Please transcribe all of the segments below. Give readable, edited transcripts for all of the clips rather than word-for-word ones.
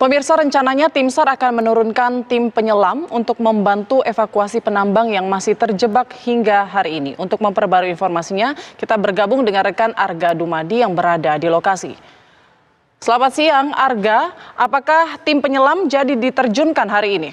Pemirsa, rencananya tim SAR akan menurunkan tim penyelam untuk membantu evakuasi penambang yang masih terjebak hingga hari ini. Untuk memperbarui informasinya, kita bergabung dengan rekan Arga Dumadi yang berada di lokasi. Selamat siang, Arga. Apakah tim penyelam jadi diterjunkan hari ini?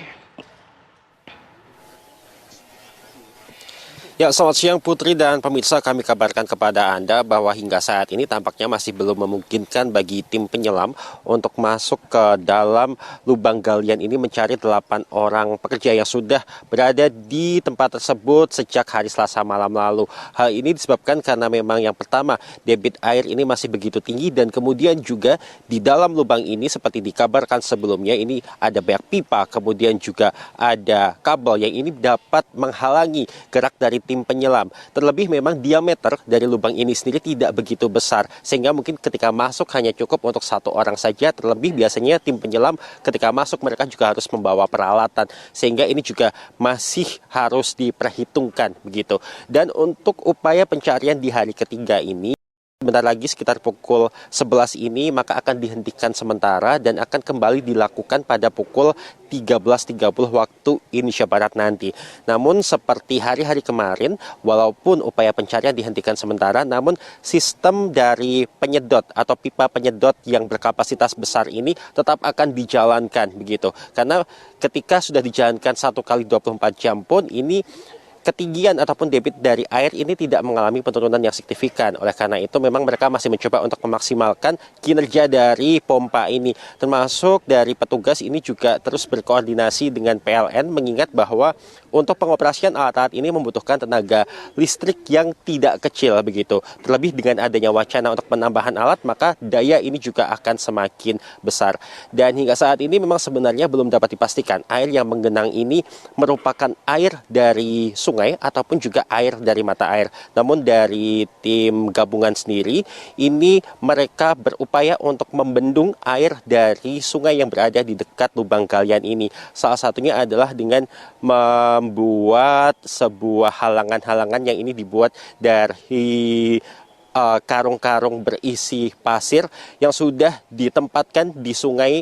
Ya, selamat siang Putri dan pemirsa, kami kabarkan kepada Anda bahwa hingga saat ini tampaknya masih belum memungkinkan bagi tim penyelam untuk masuk ke dalam lubang galian ini mencari 8 orang pekerja yang sudah berada di tempat tersebut sejak hari Selasa malam lalu. Hal ini disebabkan karena memang yang pertama, debit air ini masih begitu tinggi dan kemudian juga di dalam lubang ini seperti dikabarkan sebelumnya ini ada banyak pipa, kemudian juga ada kabel yang ini dapat menghalangi gerak dari tim penyelam. Terlebih memang diameter dari lubang ini sendiri tidak begitu besar, sehingga mungkin ketika masuk hanya cukup untuk 1 orang saja. Terlebih biasanya tim penyelam ketika masuk mereka juga harus membawa peralatan, sehingga ini juga masih harus diperhitungkan begitu. Dan untuk upaya pencarian di hari ketiga ini, sebentar lagi sekitar pukul 11 ini maka akan dihentikan sementara dan akan kembali dilakukan pada pukul 13.30 waktu Indonesia Barat nanti. Namun seperti hari-hari kemarin, walaupun upaya pencarian dihentikan sementara, namun sistem dari penyedot atau pipa penyedot yang berkapasitas besar ini tetap akan dijalankan begitu. Karena ketika sudah dijalankan 1 kali 24 jam pun ini ketinggian ataupun debit dari air ini tidak mengalami penurunan yang signifikan. Oleh karena itu memang mereka masih mencoba untuk memaksimalkan kinerja dari pompa ini. Termasuk dari petugas ini juga terus berkoordinasi dengan PLN mengingat bahwa untuk pengoperasian alat-alat ini membutuhkan tenaga listrik yang tidak kecil begitu. Terlebih dengan adanya wacana untuk penambahan alat maka daya ini juga akan semakin besar. Dan hingga saat ini memang sebenarnya belum dapat dipastikan air yang menggenang ini merupakan air dari sungai ataupun juga air dari mata air. Namun dari tim gabungan sendiri, ini mereka berupaya untuk membendung air dari sungai yang berada di dekat lubang galian ini. Salah satunya adalah dengan membuat sebuah halangan-halangan yang ini dibuat dari karung-karung berisi pasir yang sudah ditempatkan di sungai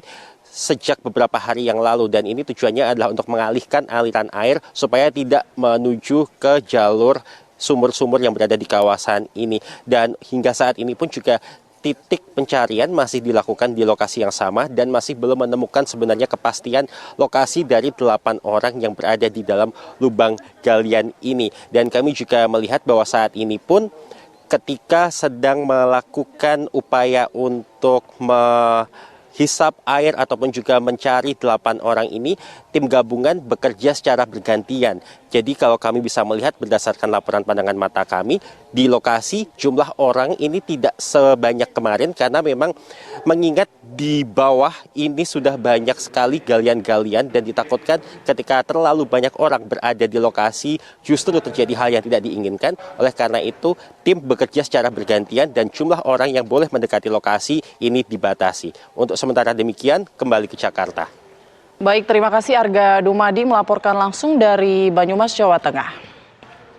sejak beberapa hari yang lalu, dan ini tujuannya adalah untuk mengalihkan aliran air supaya tidak menuju ke jalur sumur-sumur yang berada di kawasan ini. Dan hingga saat ini pun juga titik pencarian masih dilakukan di lokasi yang sama dan masih belum menemukan sebenarnya kepastian lokasi dari 8 orang yang berada di dalam lubang galian ini. Dan kami juga melihat bahwa saat ini pun ketika sedang melakukan upaya untuk hisap air ataupun juga mencari 8 orang ini, tim gabungan bekerja secara bergantian. Jadi kalau kami bisa melihat berdasarkan laporan pandangan mata kami, di lokasi jumlah orang ini tidak sebanyak kemarin karena memang mengingat di bawah ini sudah banyak sekali galian-galian dan ditakutkan ketika terlalu banyak orang berada di lokasi justru terjadi hal yang tidak diinginkan. Oleh karena itu tim bekerja secara bergantian dan jumlah orang yang boleh mendekati lokasi ini dibatasi. Untuk sementara demikian, kembali ke Jakarta. Baik, terima kasih Arga Dumadi melaporkan langsung dari Banyumas, Jawa Tengah.